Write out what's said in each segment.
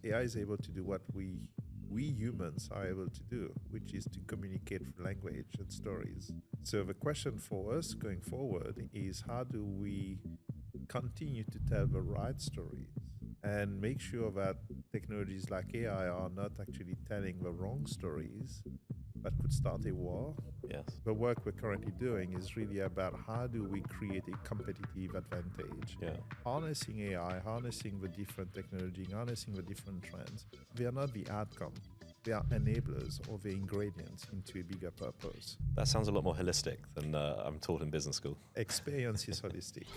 AI is able to do what we humans are able to do, which is to communicate through language and stories. So the question for us going forward is how do we continue to tell the right stories and make sure that technologies like AI are not actually telling the wrong stories that could start a war. Yes. The work we're currently doing is really about how do we create a competitive advantage. Yeah. Harnessing AI, harnessing the different technology, harnessing the different trends. They are not the outcome. They are enablers or the ingredients into a bigger purpose. That sounds a lot more holistic than I'm taught in business school. Experience is holistic.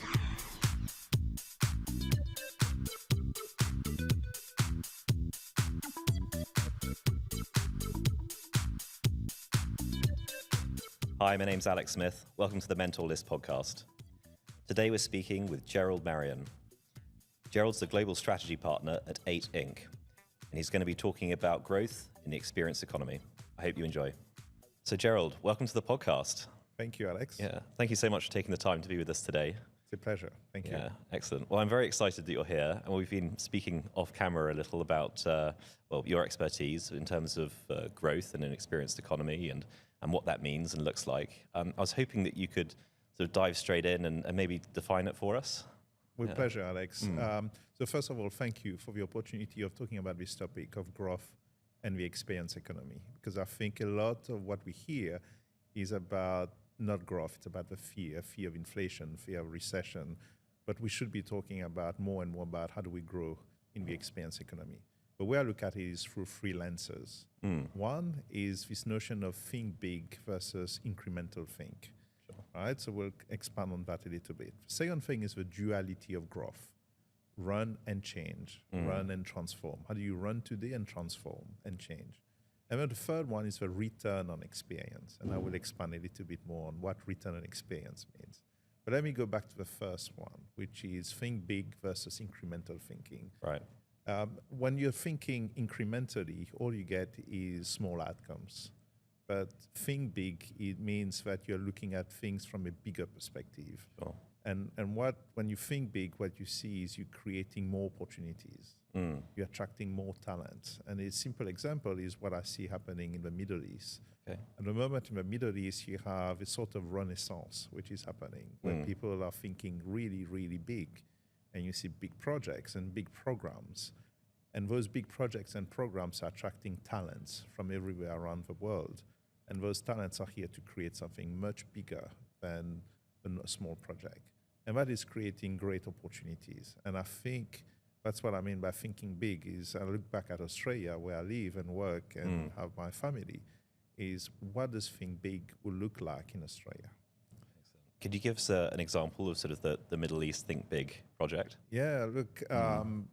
Hi, my name's Alex Smith. Welcome to the Mentor List podcast. Today we're speaking with Gerald Marion. Gerald's the global strategy partner at 8 Inc. And he's going to be talking about growth in the experience economy. I hope you enjoy. So Gerald, welcome to the podcast. Thank you, Alex. Yeah, thank you so much for taking the time to be with us today. It's a pleasure. Thank you. Yeah, excellent. Well, I'm very excited that you're here, and we've been speaking off camera a little about your expertise in terms of growth in an experienced economy and what that means and looks like. I was hoping that you could sort of dive straight in and maybe define it for us. With pleasure, Alex. So first of all, thank you for the opportunity of talking about this topic of growth and the experience economy, because I think a lot of what we hear is about not growth, it's about the fear of inflation, fear of recession, but we should be talking about more and more about how do we grow in the experience economy. The way I look at it is through three lenses. One is this notion of think big versus incremental think. Right? So we'll expand on that a little bit. The second thing is the duality of growth. Run and change, run and transform. How do you run today and transform and change? And then the third one is the return on experience. And I will expand a little bit more on what return on experience means. But let me go back to the first one, which is think big versus incremental thinking. Right. When you're thinking incrementally, all you get is small outcomes. But think big, it means that you're looking at things from a bigger perspective. Sure. And when you think big, what you see is you're creating more opportunities. You're attracting more talent. And a simple example is what I see happening in the Middle East. Okay. At the moment in the Middle East, you have a sort of renaissance which is happening, where people are thinking really, really big. And you see big projects and big programs. And those big projects and programs are attracting talents from everywhere around the world. And those talents are here to create something much bigger than a small project. And that is creating great opportunities. And I think that's what I mean by thinking big is I look back at Australia where I live and work and have my family, is what does think big will look like in Australia? Could you give us an example of sort of the Middle East Think Big project? Yeah, look,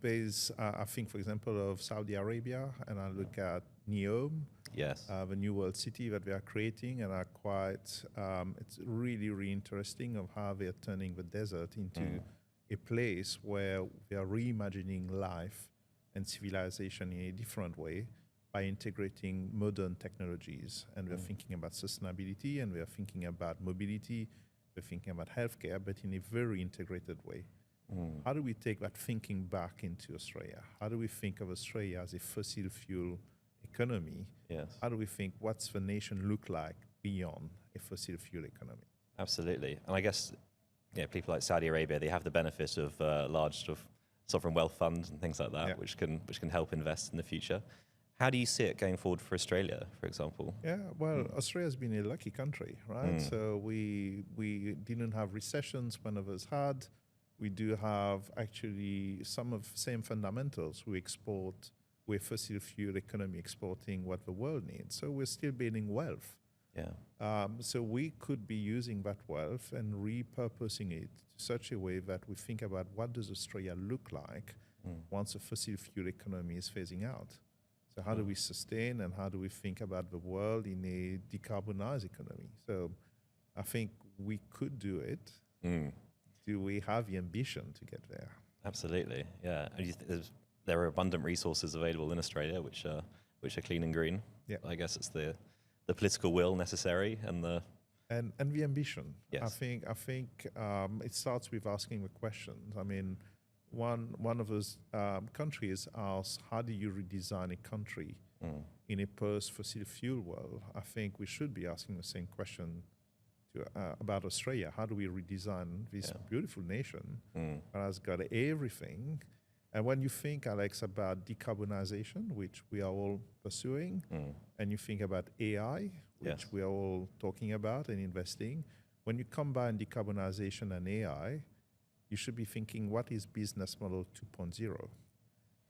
there's, I think, for example, of Saudi Arabia, and I look at NEOM, Yes. the new world city that they are creating, and are quite, it's really, really interesting of how they are turning the desert into a place where they are reimagining life and civilization in a different way by integrating modern technologies. And we're thinking about sustainability, and we're thinking about mobility, we're thinking about healthcare, but in a very integrated way. How do we take that thinking back into Australia? How do we think of Australia as a fossil fuel economy? Yes. How do we think what's the nation look like beyond a fossil fuel economy? Absolutely. And I guess people like Saudi Arabia, they have the benefit of large sort of sovereign wealth funds and things like that, which can help invest in the future. How do you see it going forward for Australia, for example? Yeah, well, Australia's been a lucky country, right? So we didn't have recessions when others had. We do have actually some of the same fundamentals. We're fossil fuel economy exporting what the world needs. So we're still building wealth. Yeah. So we could be using that wealth and repurposing it to such a way that we think about what does Australia look like once the fossil fuel economy is phasing out. So how do we sustain and how do we think about the world in a decarbonized economy? So I think we could do it. Do we have the ambition to get there? Absolutely, yeah. And there are abundant resources available in Australia which are clean and green. Yeah. I guess it's the political will necessary and the the ambition. Yes. I think it starts with asking the questions. I mean, one of those countries asks, how do you redesign a country in a post-fossil fuel world? I think we should be asking the same question about Australia. How do we redesign this beautiful nation that has got everything? And when you think, Alex, about decarbonization, which we are all pursuing, and you think about AI, which we are all talking about and investing, when you combine decarbonization and AI, you should be thinking, what is business model 2.0?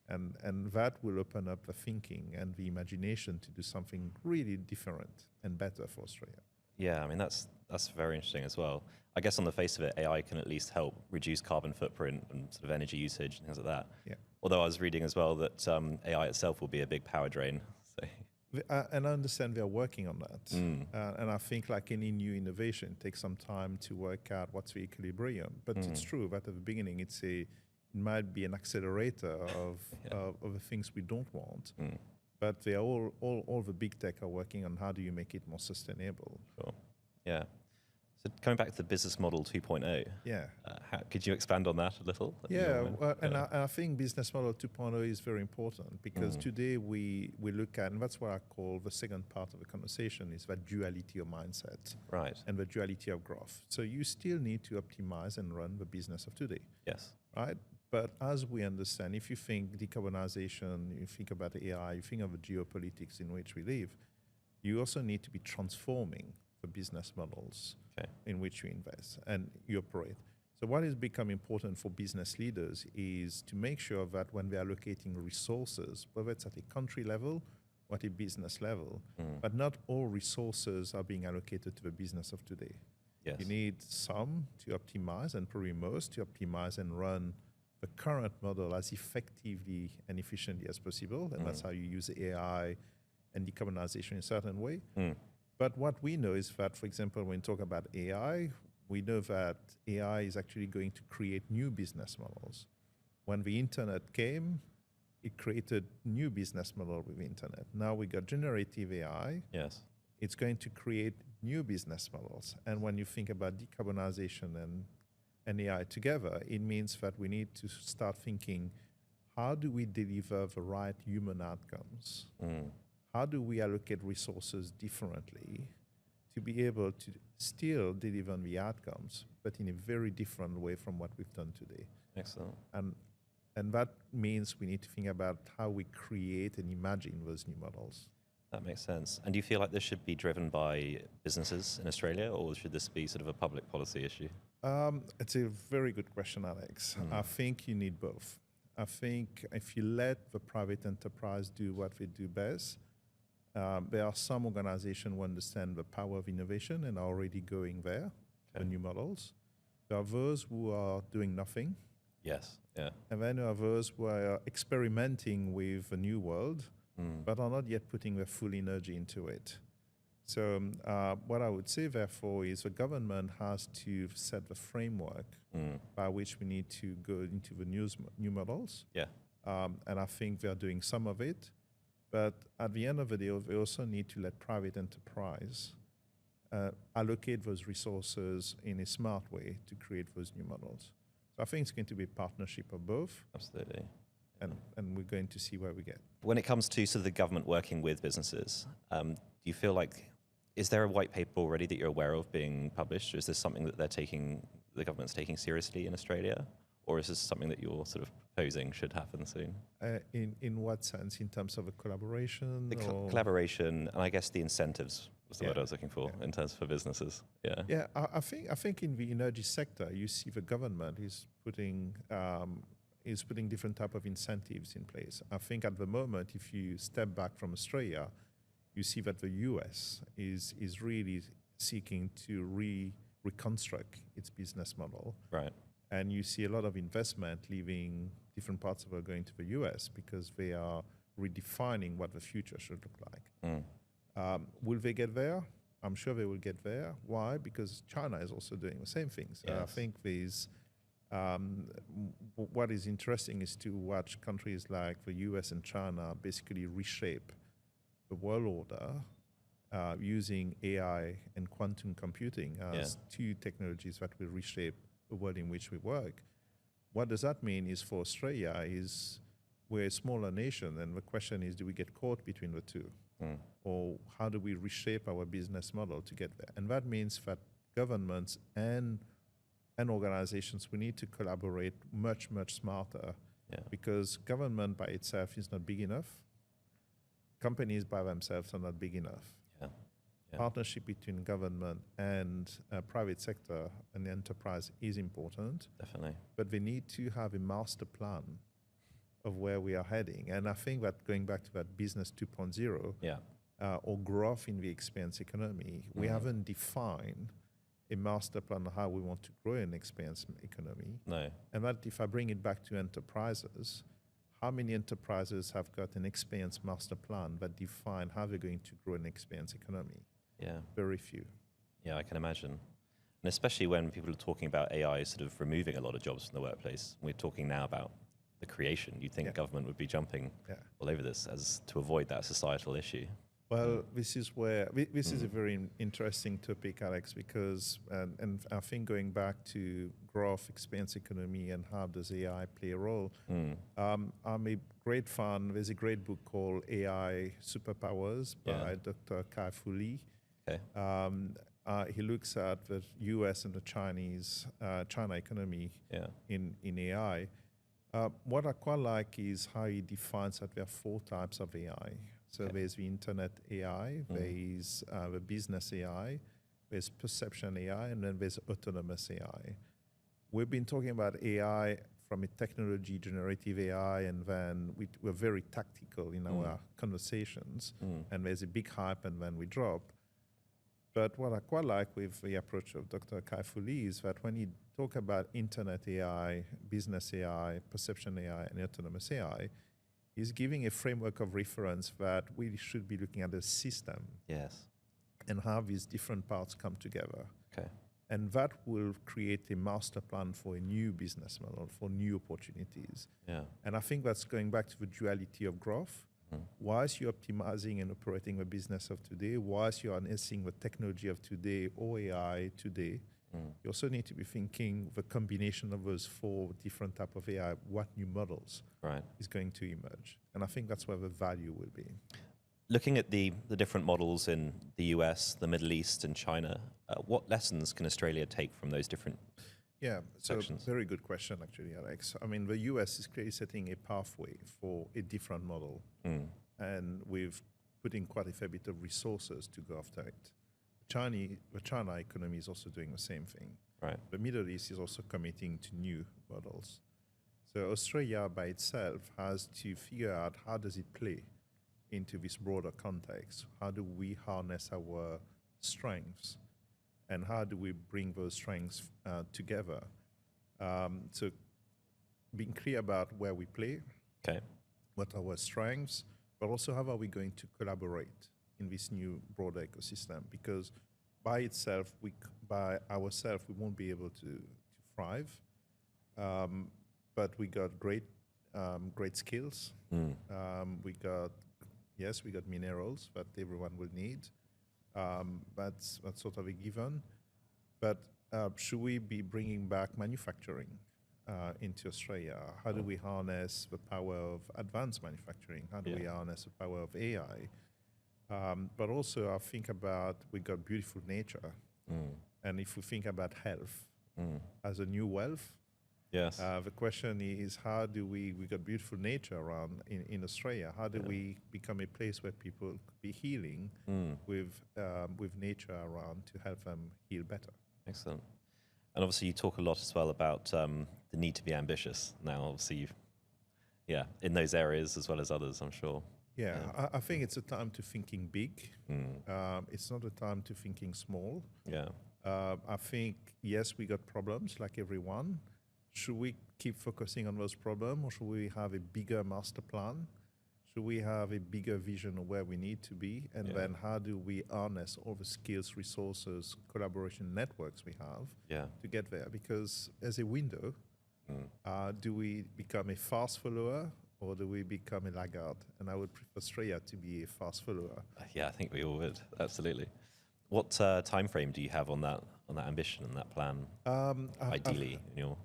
And that will open up the thinking and the imagination to do something really different and better for Australia. Yeah, I mean, that's very interesting as well. I guess on the face of it, AI can at least help reduce carbon footprint and sort of energy usage and things like that. Yeah. Although I was reading as well that AI itself will be a big power drain. So. And I understand they're working on that. And I think like any new innovation, it takes some time to work out what's the equilibrium. But it's true that at the beginning, it might be an accelerator of the things we don't want. But they are all the big tech are working on how do you make it more sustainable. Sure. Yeah. So coming back to the business model 2.0. Yeah. Could you expand on that a little? Yeah. I think business model 2.0 is very important because today we look at, and that's what I call the second part of the conversation, is that duality of mindset. Right. And the duality of growth. So you still need to optimize and run the business of today. Yes. Right? But as we understand, if you think decarbonization, you think about AI, you think of the geopolitics in which we live, you also need to be transforming the business models in which you invest and you operate. So what has become important for business leaders is to make sure that when they're allocating resources, whether it's at a country level or at a business level, but not all resources are being allocated to the business of today. Yes. You need some to optimize and probably most to optimize and run the current model as effectively and efficiently as possible, and that's how you use AI and decarbonization in a certain way. But what we know is that, for example, when we talk about AI, we know that AI is actually going to create new business models. When the internet came, it created new business model with the internet. Now we got generative AI. Yes. It's going to create new business models. And when you think about decarbonization and AI together, it means that we need to start thinking, how do we deliver the right human outcomes? How do we allocate resources differently to be able to still deliver on the outcomes, but in a very different way from what we've done today? Excellent. And that means we need to think about how we create and imagine those new models. That makes sense. And do you feel like this should be driven by businesses in Australia, or should this be sort of a public policy issue? It's a very good question, Alex. I think you need both. I think if you let the private enterprise do what they do best, there are some organizations who understand the power of innovation and are already going there, the new models. There are those who are doing nothing. Yes, yeah. And then there are those who are experimenting with a new world, but are not yet putting their full energy into it. So what I would say, therefore, is the government has to set the framework by which we need to go into the new models. Yeah. And I think they're doing some of it. But at the end of the day, we also need to let private enterprise allocate those resources in a smart way to create those new models. So I think it's going to be a partnership of both. Absolutely. And we're going to see where we get. When it comes to sort of the government working with businesses, do you feel like, is there a white paper already that you're aware of being published? Or is this something that the government's taking seriously in Australia? Or is this something that you're sort of proposing should happen soon? In what sense? In terms of a collaboration? The collaboration, and I guess the incentives was the word I was looking for in terms for businesses. Yeah. Yeah, I think in the energy sector, you see the government is putting different type of incentives in place. I think at the moment, if you step back from Australia, you see that the US is really seeking to reconstruct its business model. Right. And you see a lot of investment leaving different parts of it going to the US because they are redefining what the future should look like. Will they get there? I'm sure they will get there. Why? Because China is also doing the same things. Yes. I think there's what is interesting is to watch countries like the US and China basically reshape the world order using AI and quantum computing as two technologies that will reshape the world in which we work. What does that mean is for Australia is we're a smaller nation, and the question is, do we get caught between the two? Or how do we reshape our business model to get there? And that means that governments and organizations, we need to collaborate much, much smarter because government by itself is not big enough. Companies by themselves are not big enough. Partnership between government and private sector and the enterprise is important. Definitely. But they need to have a master plan of where we are heading. And I think that going back to that business 2.0 or growth in the experience economy, we haven't defined a master plan on how we want to grow an experience economy. No. And that if I bring it back to enterprises, how many enterprises have got an experience master plan that define how they're going to grow an experience economy? Very few. Yeah, I can imagine. And especially when people are talking about AI sort of removing a lot of jobs from the workplace. We're talking now about the creation. You'd think government would be jumping all over this as to avoid that societal issue. Well, this is where this is a very interesting topic, Alex, because and I think going back to growth, experience economy, and how does AI play a role. I'm a great fan. There's a great book called AI Superpowers by Dr. Kai Fu Lee. He looks at the U.S. and the China economy in AI. What I quite like is how he defines that there are 4 types of AI. So there's the internet AI, there's the business AI, there's perception AI, and then there's autonomous AI. We've been talking about AI from a technology, generative AI, and then we're very tactical in our conversations, and there's a big hype and then we drop. But what I quite like with the approach of Dr. Kai Fu Lee is that when you talk about internet AI, business AI, perception AI, and autonomous AI, he's giving a framework of reference that we should be looking at the system and how these different parts come together. And that will create a master plan for a new business model, for new opportunities. And I think that's going back to the duality of growth. Whilst you're optimizing and operating the business of today, whilst you're harnessing the technology of today or AI today, you also need to be thinking the combination of those 4 different types of AI, what new models is going to emerge. And I think that's where the value will be. Looking at the different models in the US, the Middle East, and China, what lessons can Australia take from those different sections? Very good question, actually, Alex. I mean, the US is clearly setting a pathway for a different model. And we've put in quite a fair bit of resources to go after it. The China economy is also doing the same thing. The Middle East is also committing to new models. So Australia by itself has to figure out how does it play into this broader context. How do we harness our strengths and how do we bring those strengths together? So being clear about where we play, what are our strengths, but also how are we going to collaborate in this new broader ecosystem? Because by itself, by ourselves, we won't be able to thrive. But we got great skills. We got minerals that everyone will need. That's sort of a given. But should we be bringing back manufacturing into Australia? How do we harness the power of advanced manufacturing? How do we harness the power of AI? But also I think about we got beautiful nature. And if we think about health as a new wealth, the question is how do we got beautiful nature around in Australia. How do we become a place where people could be healing with nature around to help them heal better? Excellent. And obviously you talk a lot as well about the need to be ambitious. Now, obviously, in those areas as well as others, I'm sure. I think it's a time to thinking big. It's not a time to thinking small. I think, yes, we got problems like everyone. Should we keep focusing on those problems or should we have a bigger master plan? Should we have a bigger vision of where we need to be? And then how do we harness all the skills, resources, collaboration networks we have to get there? Because as a window, do we become a fast follower or do we become a laggard? And I would prefer Australia to be a fast follower. I think we all would, absolutely. What time frame do you have on that ambition and that plan? Ideally, in your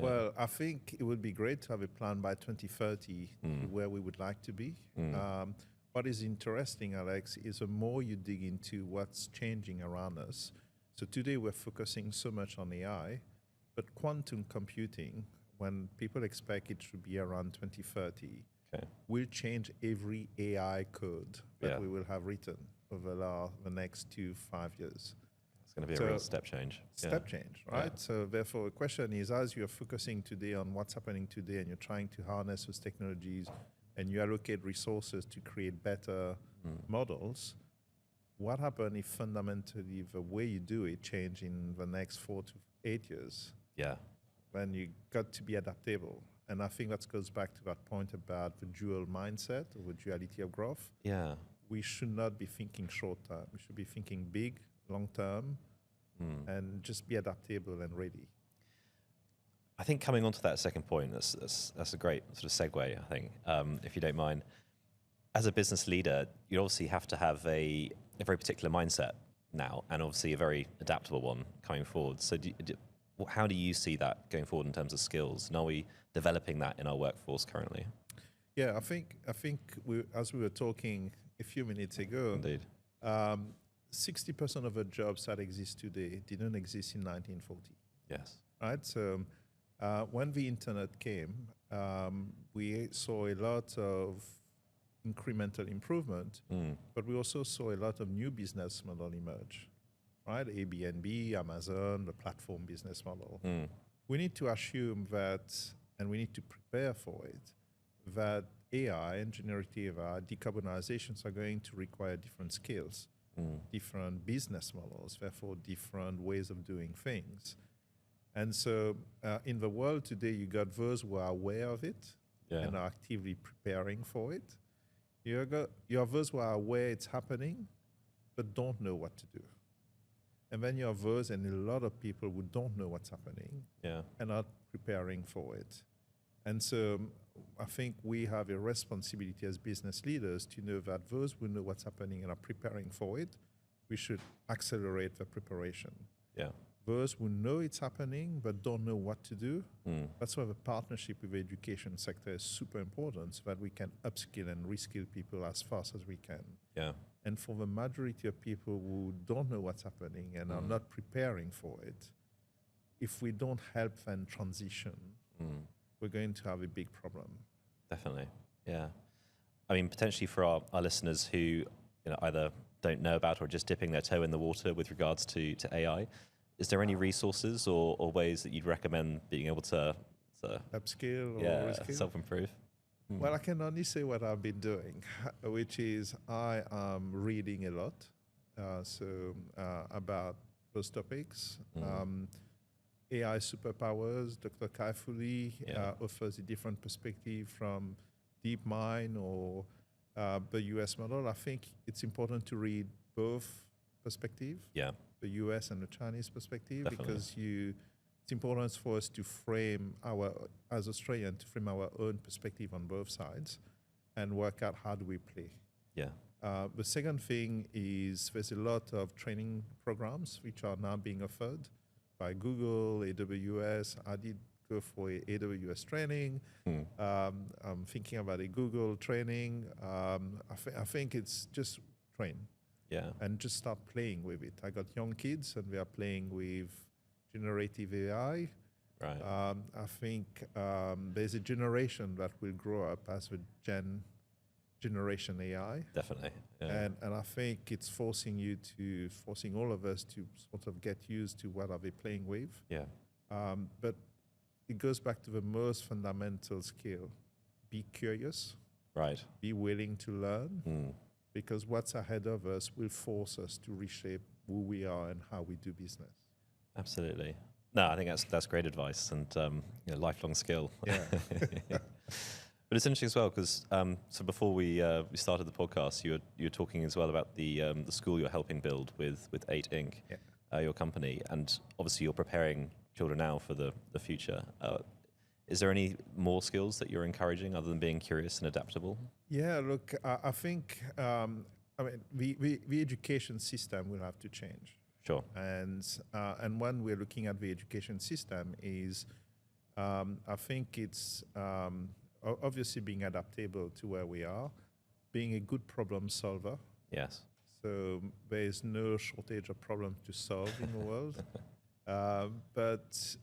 Well, I think it would be great to have a plan by 2030 to where we would like to be. What is interesting, Alex, is the more you dig into what's changing around us. So today we're focusing so much on AI, but quantum computing, when people expect it should be around 2030, will change every AI code that we will have written over the next 5 years. It's going to be a real step change. Step change, right? Yeah. So therefore, the question is, as you're focusing today on what's happening today and you're trying to harness those technologies and you allocate resources to create better models, what happens if fundamentally the way you do it change in the next 4 to 8 years? Yeah. When you got to be adaptable. And I think that goes back to that point about the dual mindset or the duality of growth. Yeah. We should not be thinking short term. We should be thinking big, long term, and just be adaptable and ready. I think coming on to that second point, that's a great sort of segue, I think, if you don't mind. As a business leader, you obviously have to have a very particular mindset now, and obviously a very adaptable one coming forward. So how do you see that going forward in terms of skills? And are we developing that in our workforce currently? Yeah, I think as we were talking a few minutes ago, indeed, 60% of the jobs that exist today didn't exist in 1940. Yes. Right. So when the internet came, we saw a lot of incremental improvement, but we also saw a lot of new business model emerge. Right, Airbnb, Amazon, the platform business model. We need to assume that, and we need to prepare for it, that AI and generative AI decarbonizations are going to require different skills, different business models, therefore different ways of doing things. And so in the world today, you got those who are aware of it and are actively preparing for it. You have those who are aware it's happening, but don't know what to do. And then you have those and a lot of people who don't know what's happening and are preparing for it. And so I think we have a responsibility as business leaders to know that those who know what's happening and are preparing for it, we should accelerate the preparation. Yeah. Those who know it's happening but don't know what to do, that's why the partnership with the education sector is super important, so that we can upskill and reskill people as fast as we can. Yeah. And for the majority of people who don't know what's happening and are not preparing for it, if we don't help them transition, we're going to have a big problem. Definitely, yeah. I mean, potentially for our listeners who either don't know about or are just dipping their toe in the water with regards to AI, is there any resources or ways that you'd recommend being able to upskill or reskill? Self-improve? Well, I can only say what I've been doing, which is I am reading a lot about those topics. AI superpowers, Dr. Kaifuli offers a different perspective from DeepMind or the US model. I think it's important to read both perspectives, the US and the Chinese perspective, because it's important for us to frame as Australians, to frame our own perspective on both sides and work out how do we play. Yeah. The second thing is there's a lot of training programs which are now being offered by Google, AWS. I did go for a AWS training. I'm thinking about a Google training. I think it's just train. Yeah. And just start playing with it. I got young kids and they are playing with generative AI. Right. I think there's a generation that will grow up as the generation AI. Definitely. Yeah. And I think it's forcing all of us to sort of get used to what are they playing with. Yeah. But it goes back to the most fundamental skill. Be curious. Right. Be willing to learn. Because what's ahead of us will force us to reshape who we are and how we do business. Absolutely. No, I think that's great advice and lifelong skill. Yeah. But it's interesting as well because so before we started the podcast, you were talking as well about the school you're helping build with 8 Inc. Your company, and obviously you're preparing children now for the future. Is there any more skills that you're encouraging other than being curious and adaptable? Yeah, look, I think I mean, the education system will have to change. Sure. And when we're looking at the education system is, I think it's obviously being adaptable to where we are, being a good problem solver. Yes. So there is no shortage of problems to solve in the world. But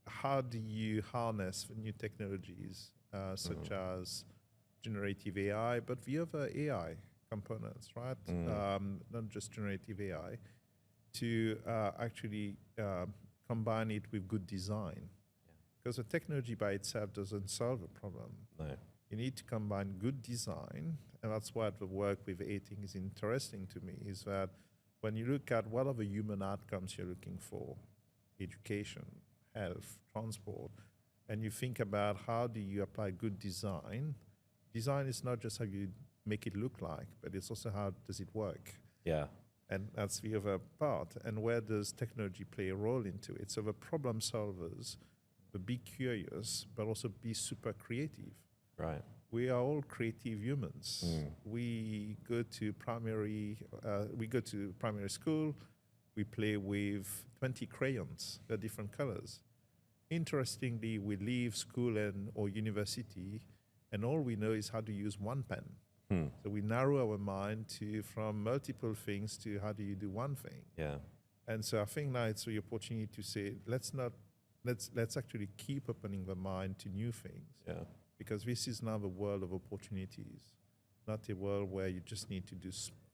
how do you harness the new technologies such as generative AI, but the other AI components, right? Not just generative AI, to actually combine it with good design. Because the technology by itself doesn't solve a problem. No. You need to combine good design, and that's what the work with ATINC is interesting to me, is that when you look at what are the human outcomes you're looking for, education, health, transport, and you think about how do you apply good design. Design is not just how you make it look like, but it's also how does it work. Yeah. And that's the other part. And where does technology play a role into it? So the problem solvers, be curious, but also be super creative. Right. We are all creative humans. We go to primary school. We play with 20 crayons. They're different colors. Interestingly, we leave school or university, and all we know is how to use one pen. So we narrow our mind from multiple things to how do you do one thing. Yeah. And so I think now it's the opportunity to say, let's actually keep opening the mind to new things. Yeah. Because this is now the world of opportunities, not a world where you just need to do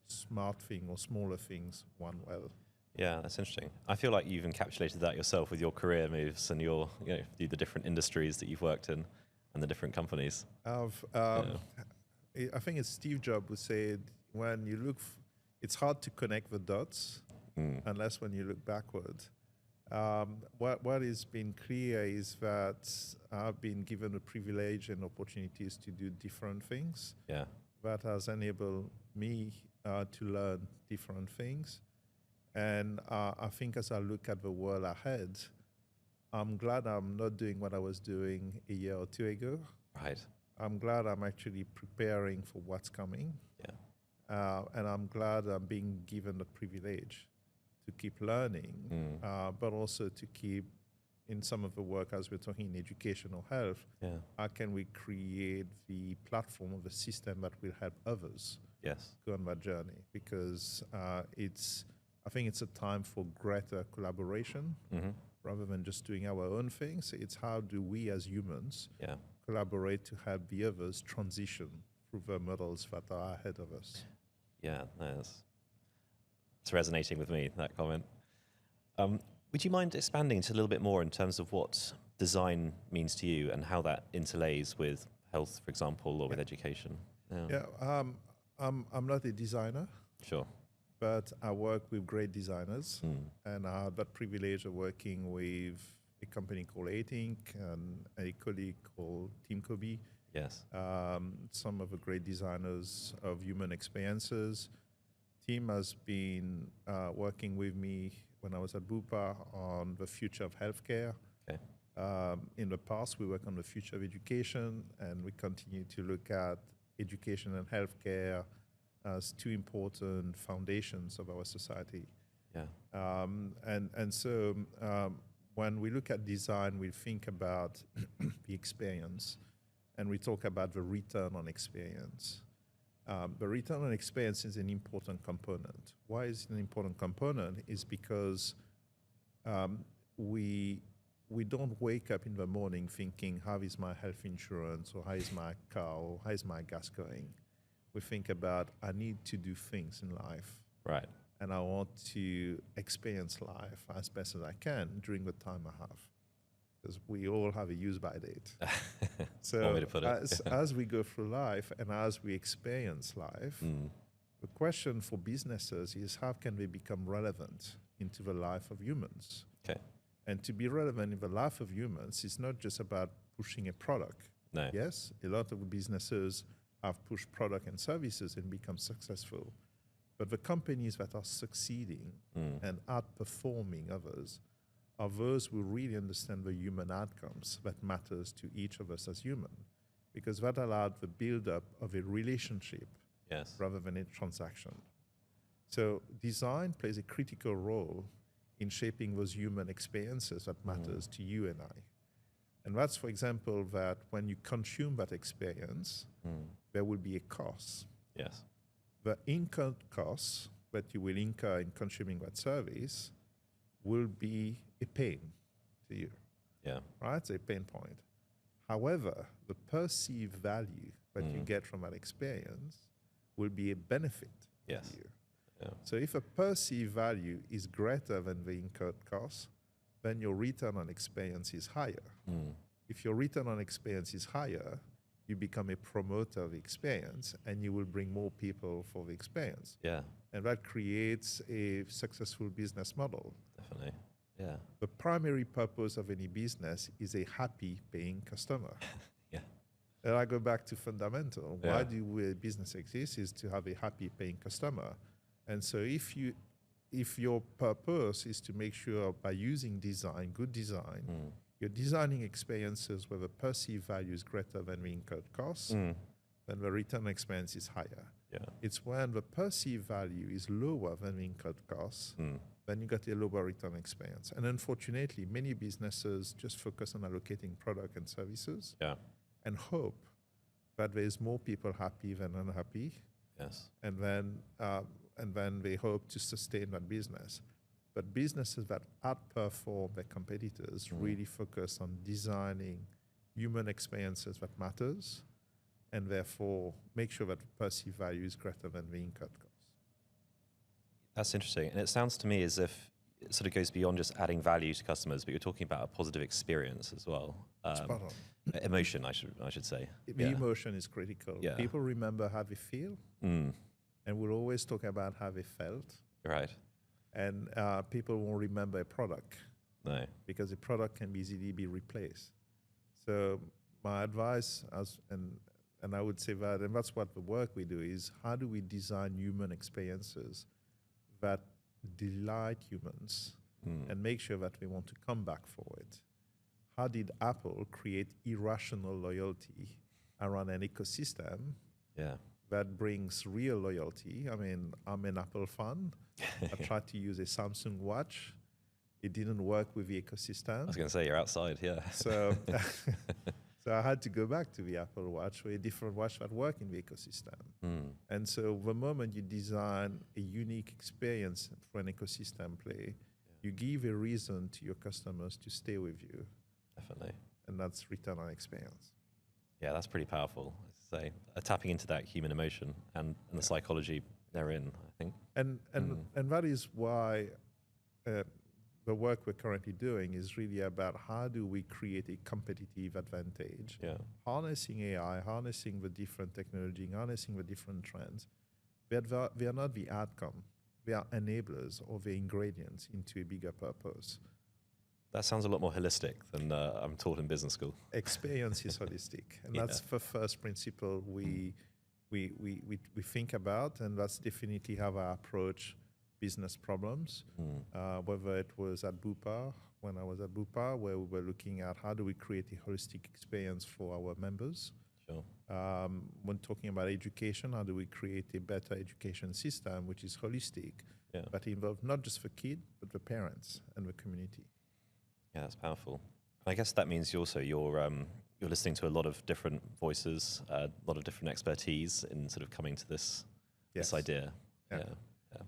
smart things or smaller things one well. Yeah, that's interesting. I feel like you've encapsulated that yourself with your career moves and the different industries that you've worked in and the different companies. I think it's Steve Jobs who said, when you look, it's hard to connect the dots unless when you look backward. What has been clear is that I've been given the privilege and opportunities to do different things. Yeah. That has enabled me to learn different things. And I think as I look at the world ahead, I'm glad I'm not doing what I was doing a year or two ago. Right. I'm glad I'm actually preparing for what's coming. Yeah. And I'm glad I'm being given the privilege to keep learning, but also to keep in some of the work as we're talking in education or health. Yeah. How can we create the platform of the system that will help others go on that journey? Because I think it's a time for greater collaboration rather than just doing our own things. It's how do we as humans collaborate to help the others transition through the models that are ahead of us. Yeah, it's resonating with me, that comment. Would you mind expanding into a little bit more in terms of what design means to you and how that interlays with health, for example, or with education? I'm not a designer. Sure. But I work with great designers, and I had that privilege of working with a company called ATINC and a colleague called Tim Kobe. Yes. Some of the great designers of human experiences. Tim has been working with me when I was at Bupa on the future of healthcare. Okay. In the past, we worked on the future of education, and we continue to look at education and healthcare as two important foundations of our society. Yeah. And so when we look at design, we think about the experience, and we talk about the return on experience. The return on experience is an important component. Why is it an important component? Is because we don't wake up in the morning thinking, how is my health insurance, or how is my car, or how is my gas going? We think about, I need to do things in life. Right. And I want to experience life as best as I can during the time I have. Because we all have a use-by date. So one way to put it. as we go through life and as we experience life, the question for businesses is how can they become relevant into the life of humans? Okay. And to be relevant in the life of humans is not just about pushing a product. No. Yes, a lot of businesses have pushed product and services and become successful. But the companies that are succeeding and outperforming others are those who really understand the human outcomes that matters to each of us as human. Because that allowed the build-up of a relationship Yes. rather than a transaction. So design plays a critical role in shaping those human experiences that matters to you and I. And that's, for example, that when you consume that experience, there will be a cost. Yes. The incurred costs that you will incur in consuming that service will be a pain to you, Yeah. right? It's a pain point. However, the perceived value that you get from that experience will be a benefit Yes. to you. Yeah. So if a perceived value is greater than the incurred cost, then your return on experience is higher. If your return on experience is higher, you become a promoter of the experience and you will bring more people for the experience. Yeah. And that creates a successful business model. Definitely. Yeah. The primary purpose of any business is a happy paying customer. Yeah. And I go back to fundamental. Yeah. Why do a business exist is to have a happy paying customer. And so if your purpose is to make sure by using design, good design, you're designing experiences where the perceived value is greater than the incurred cost, then the return experience is higher. Yeah. It's when the perceived value is lower than the incurred cost, then you get a lower return experience. And unfortunately, many businesses just focus on allocating product and services and hope that there's more people happy than unhappy. Yes. And then they hope to sustain that business. But businesses that outperform their competitors really focus on designing human experiences that matters, and therefore make sure that the perceived value is greater than the incurred cost. That's interesting. And it sounds to me as if it sort of goes beyond just adding value to customers, but you're talking about a positive experience as well. Spot on. Emotion, I should say. The emotion is critical. Yeah. People remember how they feel, and we'll always talk about how they felt. Right. And people won't remember a product. No. Because a product can easily be replaced. So my advice, and I would say that, and that's what the work we do, is how do we design human experiences that delight humans and make sure that we want to come back for it? How did Apple create irrational loyalty around an ecosystem that brings real loyalty? I mean, I'm an Apple fan. I tried to use a Samsung watch. It didn't work with the ecosystem. I was going to say, you're outside, yeah. So so I had to go back to the Apple Watch or a different watch that worked in the ecosystem. And so the moment you design a unique experience for an ecosystem play, you give a reason to your customers to stay with you. Definitely. And that's return on experience. Yeah, that's pretty powerful. Say, tapping into that human emotion and the psychology therein, I think. And that is why the work we're currently doing is really about how do we create a competitive advantage, harnessing AI, harnessing the different technology, harnessing the different trends. They are not the outcome. They are enablers or the ingredients into a bigger purpose. That sounds a lot more holistic than I'm taught in business school. Experience is holistic, and that's the first principle we think about, and that's definitely how I approach business problems. Whether it was at Bupa, when I was at Bupa, where we were looking at how do we create a holistic experience for our members. Sure. When talking about education, how do we create a better education system which is holistic, but involves not just the kid, but the parents and the community. Yeah, that's powerful. I guess that means you're listening to a lot of different voices, a lot of different expertise in sort of coming to this idea. Yeah.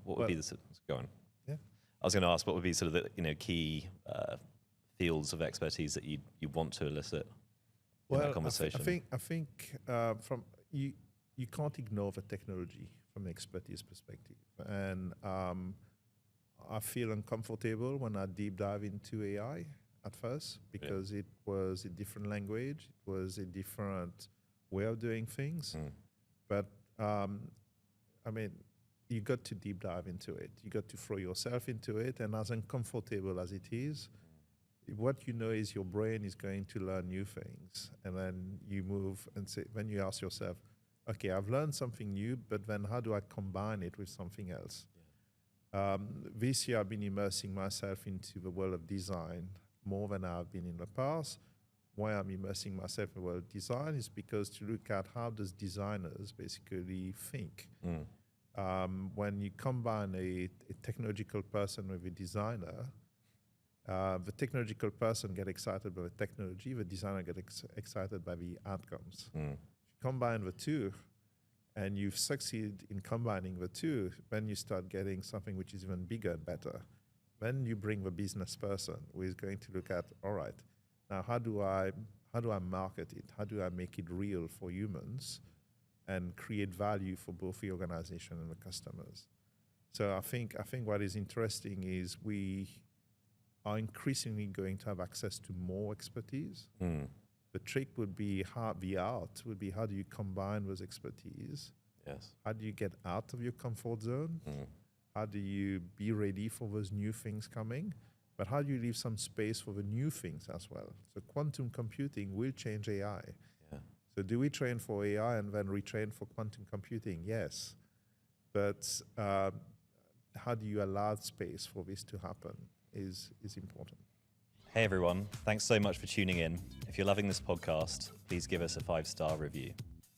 What would be the go on? Yeah. I was going to ask what would be sort of the key fields of expertise that you want to elicit in that conversation. I think from you can't ignore the technology from the expertise perspective, and I feel uncomfortable when I deep dive into AI at first because it was a different language, it was a different way of doing things. But I mean, you got to deep dive into it. You got to throw yourself into it, and as uncomfortable as it is, what you know is your brain is going to learn new things, and then you move and say, then you ask yourself, okay, I've learned something new, but then how do I combine it with something else? This year I've been immersing myself into the world of design more than I've been in the past, why I'm immersing myself in the world of design is because to look at how does designers basically think. When you combine a technological person with a designer, the technological person get excited by the technology, the designer get excited by the outcomes. If you combine the two, and you've succeeded in combining the two, then you start getting something which is even bigger and better. Then you bring the business person who is going to look at, all right, now how do I market it? How do I make it real for humans and create value for both the organization and the customers? So I think what is interesting is we are increasingly going to have access to more expertise. The trick would be how do you combine those expertise? Yes. How do you get out of your comfort zone? How do you be ready for those new things coming? But how do you leave some space for the new things as well? So quantum computing will change AI. Yeah. So do we train for AI and then retrain for quantum computing? Yes. But how do you allow space for this to happen is important. Hey everyone, thanks so much for tuning in. If you're loving this podcast, please give us a 5-star review.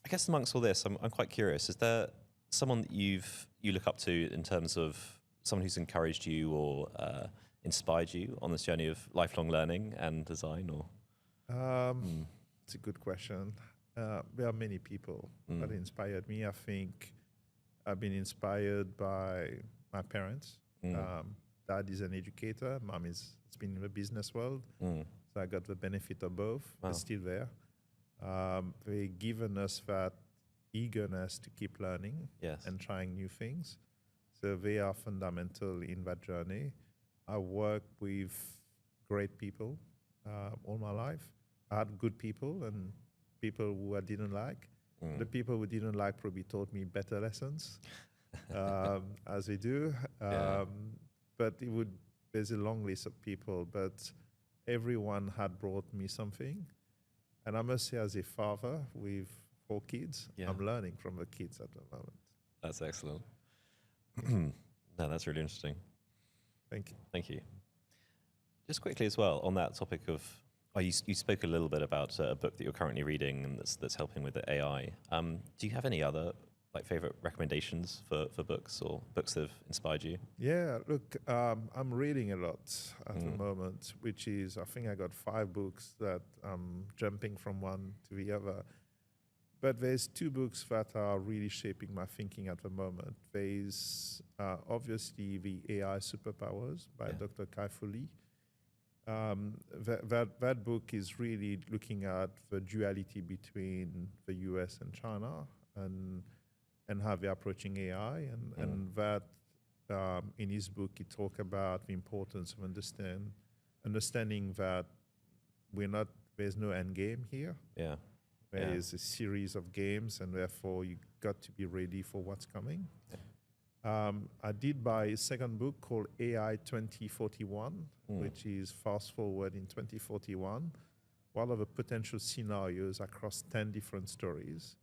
I guess amongst all this, I'm quite curious, is there someone that you look up to in terms of someone who's encouraged you or inspired you on this journey of lifelong learning and design? Or It's a good question. There are many people that inspired me. I think I've been inspired by my parents. Dad is an educator. Mom has been in the business world. So I got the benefit of both. Wow. They're still there. They've given us that eagerness to keep learning and trying new things. So they are fundamental in that journey. I work with great people all my life. I had good people and people who I didn't like. The people who didn't like probably taught me better lessons, as they do. But there's a long list of people, but everyone had brought me something. And I must say, as a father with 4 kids, I'm learning from the kids at the moment. That's excellent. No, that's really interesting. Thank you. Thank you. Just quickly as well, on that topic of, you spoke a little bit about a book that you're currently reading and that's helping with the AI. Do you have any other favorite recommendations for books or books that have inspired you? Yeah, look, I'm reading a lot at the moment, which is, I think I got 5 books that I'm jumping from one to the other. But there's 2 books that are really shaping my thinking at the moment. There's obviously The AI Superpowers by Dr. Kai-Fu Lee. That book is really looking at the duality between the US and China and how they're approaching AI. And that in his book, he talks about the importance of understanding that there's no end game here. Yeah. There is a series of games, and therefore you got to be ready for what's coming. I did buy a second book called AI 2041, which is fast forward in 2041. What are the potential scenarios across 10 different stories?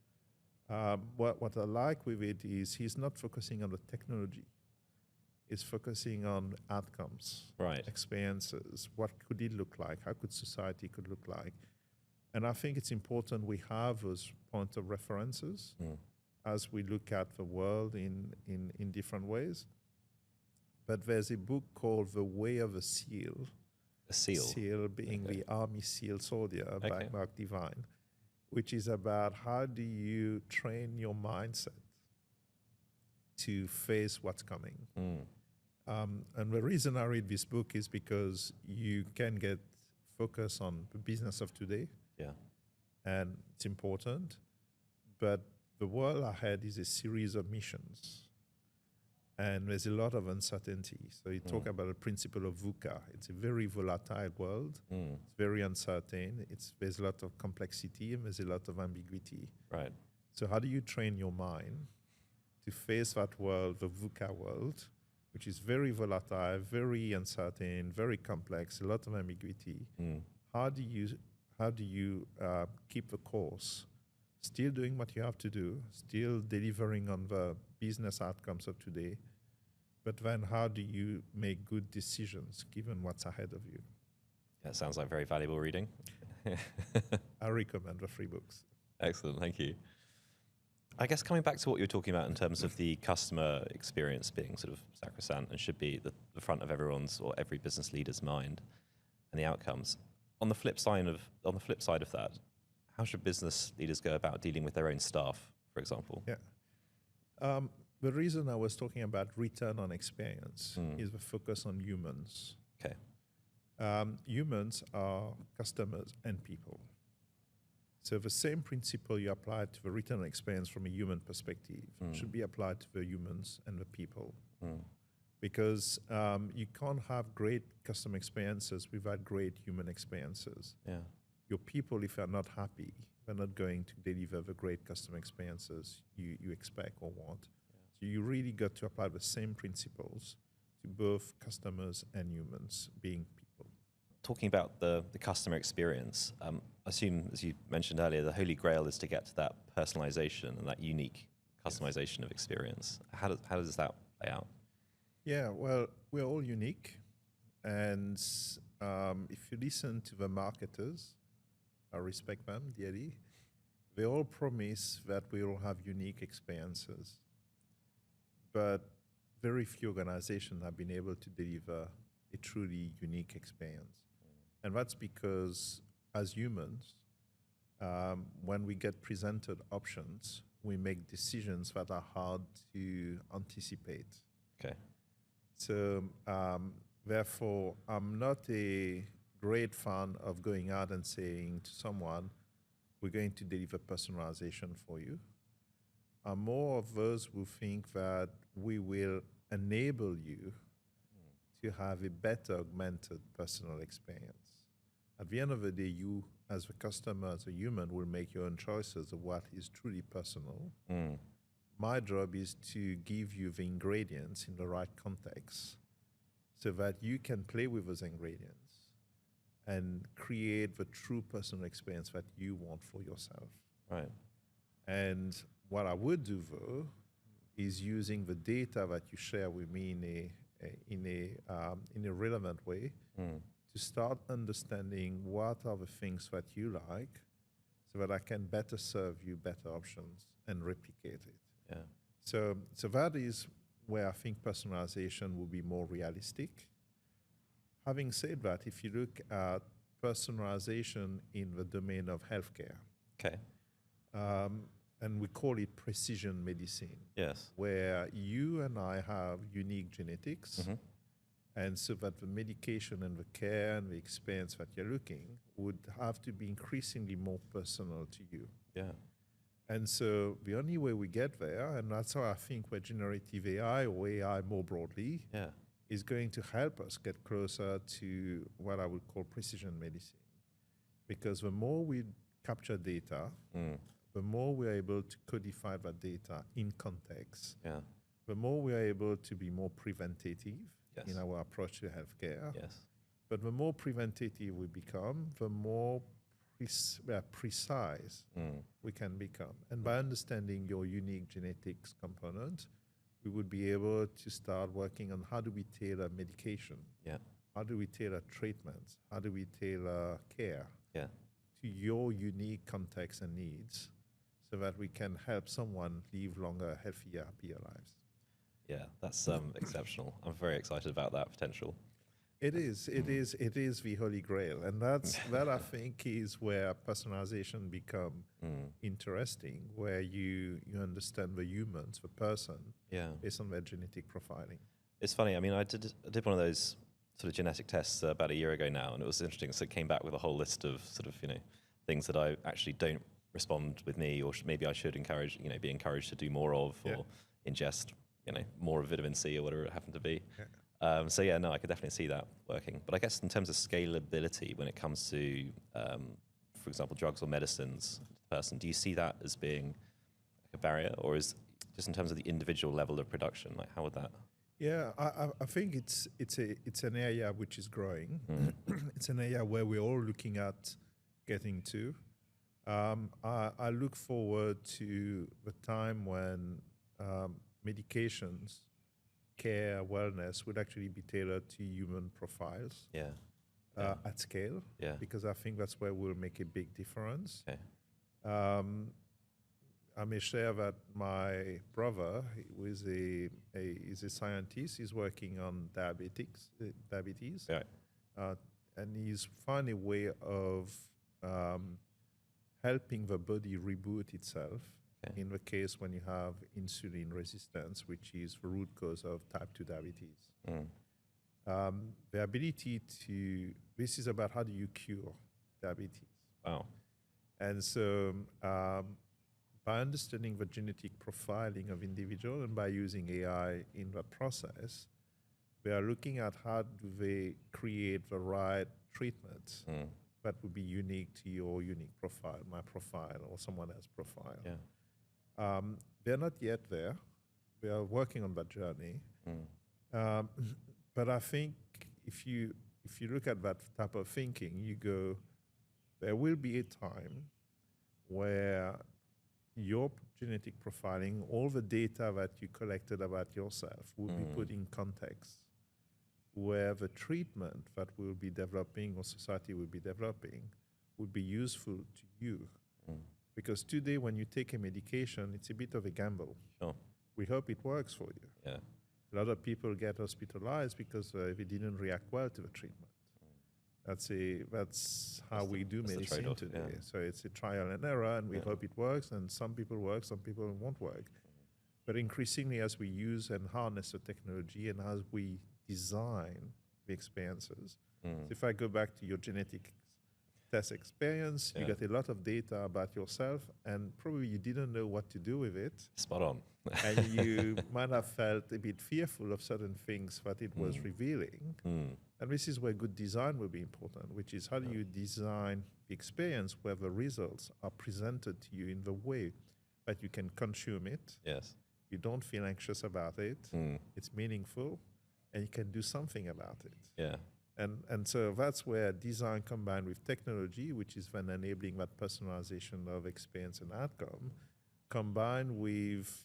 What I like with it is he's not focusing on the technology. He's focusing on outcomes, experiences. What could it look like? How could society could look like? And I think it's important we have those points of references as we look at the world in different ways. But there's a book called The Way of a Seal. A seal? Seal being the Army SEAL soldier by Mark Divine, which is about how do you train your mindset to face what's coming. And the reason I read this book is because you can get focused on the business of today. And it's important, but the world ahead is a series of missions, and there's a lot of uncertainty. So you talk about the principle of VUCA. It's a very volatile world. It's very uncertain. There's a lot of complexity and there's a lot of ambiguity. Right. So how do you train your mind to face that world, the VUCA world, which is very volatile, very uncertain, very complex, a lot of ambiguity? How do you keep the course, still doing what you have to do, still delivering on the business outcomes of today, but then how do you make good decisions given what's ahead of you? That sounds like very valuable reading. I recommend the free books. Excellent, thank you. I guess coming back to what you were talking about in terms of the customer experience being sort of sacrosanct and should be the front of everyone's or every business leader's mind and the outcomes. On the flip side of that, how should business leaders go about dealing with their own staff, for example? Yeah. The reason I was talking about return on experience is the focus on humans. Okay. Humans are customers and people. So the same principle you apply to the return on experience from a human perspective should be applied to the humans and the people. Because you can't have great customer experiences without great human experiences. Yeah. Your people, if they're not happy, they're not going to deliver the great customer experiences you expect or want. So you really got to apply the same principles to both customers and humans, being people. Talking about the customer experience, I assume, as you mentioned earlier, the holy grail is to get to that personalization and that unique customization of experience. How does that play out? Yeah, well, we're all unique. And if you listen to the marketers, I respect them dearly, they all promise that we all have unique experiences. But very few organizations have been able to deliver a truly unique experience. And that's because as humans, when we get presented options, we make decisions that are hard to anticipate. Okay. So therefore, I'm not a great fan of going out and saying to someone, we're going to deliver personalization for you. I'm more of those who think that we will enable you to have a better augmented personal experience. At the end of the day, you, as a customer, as a human, will make your own choices of what is truly personal. My job is to give you the ingredients in the right context so that you can play with those ingredients and create the true personal experience that you want for yourself. Right. And what I would do, though, is using the data that you share with me in a relevant way to start understanding what are the things that you like so that I can better serve you better options and replicate it. Yeah. So that is where I think personalization will be more realistic. Having said that, if you look at personalization in the domain of healthcare, Okay. and we call it precision medicine, Yes. where you and I have unique genetics, and so that the medication and the care and the experience that you're looking would have to be increasingly more personal to you. Yeah. And so the only way we get there, and that's how I think where generative AI or AI more broadly is going to help us get closer to what I would call precision medicine. Because the more we capture data, the more we're able to codify that data in context, the more we're able to be more preventative in our approach to healthcare. Yes. But the more preventative we become, the more precise we can become. And by understanding your unique genetics component, we would be able to start working on how do we tailor medication? How do we tailor treatments? How do we tailor care to your unique context and needs so that we can help someone live longer, healthier, happier lives? Yeah, that's exceptional. I'm very excited about that potential. It is the holy grail, and that I think is where personalization become interesting, where you understand the humans, the person, based on their genetic profiling. It's funny. I mean, I did one of those sort of genetic tests about a year ago now, and it was interesting. So it came back with a whole list of sort of things that I actually don't respond with me, or maybe I should be encouraged to do more of, or ingest more of vitamin C or whatever it happened to be. I could definitely see that working. But I guess in terms of scalability, when it comes to, for example, drugs or medicines, person, do you see that as being a barrier, or is just in terms of the individual level of production, like how would that? Yeah, I think it's an area which is growing. It's an area where we're all looking at getting to. I look forward to the time when medications, care, wellness would actually be tailored to human profiles. at scale, Yeah. because I think that's where we'll make a big difference. Okay. I may share that my brother, who is is a scientist, he's working on diabetes, Right. and he's found a way of helping the body reboot itself. Okay. In the case when you have insulin resistance, which is the root cause of type 2 diabetes. The ability this is about how do you cure diabetes. Wow. And so by understanding the genetic profiling of individual and by using AI in the process, we are looking at how do they create the right treatment that would be unique to your unique profile, my profile, or someone else's profile. Yeah. They're not yet there. We are working on that journey. But I think if you look at that type of thinking, you go, there will be a time where your genetic profiling, all the data that you collected about yourself will be put in context, where the treatment that we'll be developing or society will be developing would be useful to you. Because today when you take a medication, it's a bit of a gamble. Sure. We hope it works for you. Yeah. A lot of people get hospitalized because they didn't react well to the treatment. That's how we do medicine today. Yeah. So it's a trial and error, and we hope it works, and some people work, some people won't work. But increasingly, as we use and harness the technology and as we design the experiences, so if I go back to your genetic test experience, you got a lot of data about yourself, and probably you didn't know what to do with it. Spot on. And you might have felt a bit fearful of certain things that it was revealing. And this is where good design will be important, which is how do you design the experience where the results are presented to you in the way that you can consume it. Yes. You don't feel anxious about it. It's meaningful, and you can do something about it. Yeah. And so that's where design combined with technology, which is then enabling that personalization of experience and outcome, combined with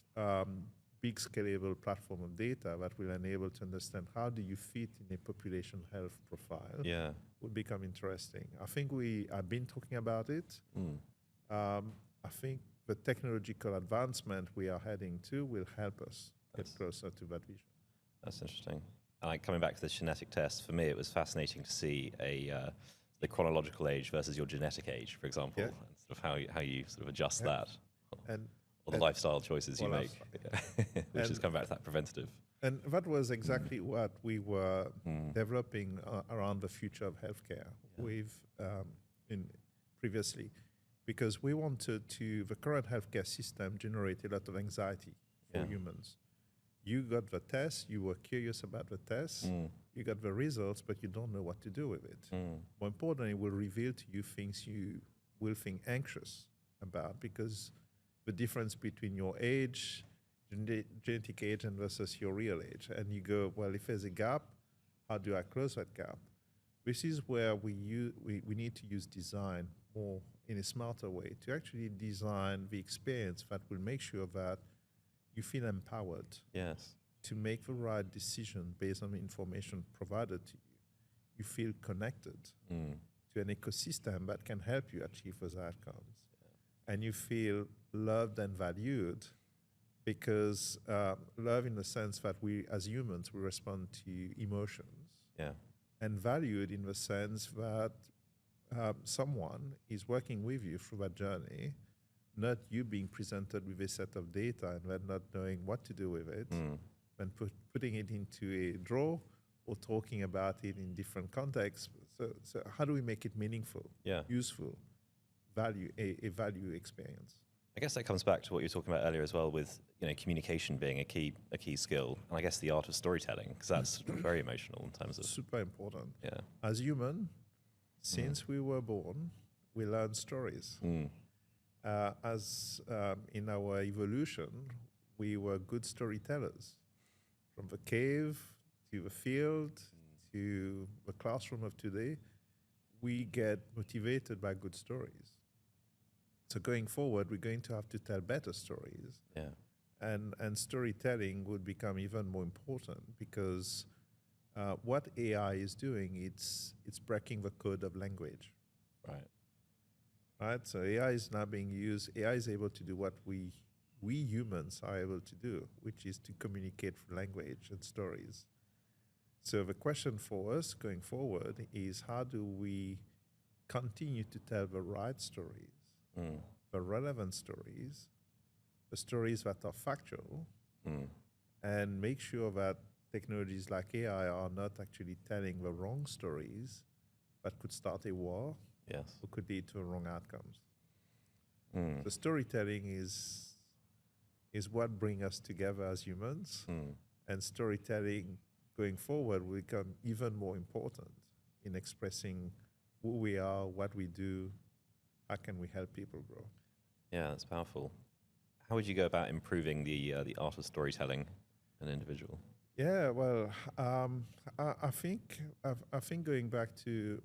big scalable platform of data that will enable to understand how do you fit in a population health profile, would become interesting. I think we have been talking about it. I think the technological advancement we are heading to will help us get closer to that vision. That's interesting. And coming back to the genetic test, for me, it was fascinating to see the chronological age versus your genetic age, for example, and sort of how you sort of adjust that, or the lifestyle choices you make, which is coming back to that preventative. And that was exactly what we were developing around the future of healthcare previously, because we wanted the current healthcare system generate a lot of anxiety for humans. You got the test, you were curious about the test, you got the results, but you don't know what to do with it. More importantly, it will reveal to you things you will think anxious about, because the difference between your age, genetic age, and versus your real age. And you go, well, if there's a gap, how do I close that gap? This is where we need to use design more in a smarter way to actually design the experience that will make sure that you feel empowered to make the right decision based on the information provided to you. You feel connected to an ecosystem that can help you achieve those outcomes. And you feel loved and valued, because love in the sense that we, as humans, we respond to emotions. And valued in the sense that someone is working with you through that journey, not you being presented with a set of data and then not knowing what to do with it, and putting it into a drawer or talking about it in different contexts. So how do we make it meaningful, useful, a value experience? I guess that comes back to what you were talking about earlier as well, with communication being a key skill, and I guess the art of storytelling, because that's very emotional in terms of super important. As human, since we were born, we learn stories. As in our evolution, we were good storytellers. From the cave to the field to the classroom of today, we get motivated by good stories. So going forward, we're going to have to tell better stories. And storytelling would become even more important, because what AI is doing, it's breaking the code of language, Right. right? So AI is now being used. AI is able to do what we humans are able to do, which is to communicate through language and stories. So the question for us going forward is how do we continue to tell the right stories, Mm. the relevant stories, the stories that are factual, Mm. and make sure that technologies like AI are not actually telling the wrong stories that could start a war Yes. or could lead to wrong outcomes. Mm. So storytelling is what brings us together as humans, Mm. and storytelling going forward will become even more important in expressing who we are, what we do, how can we help people grow. Yeah, that's powerful. How would you go about improving the art of storytelling an individual? Yeah, well, I think going back to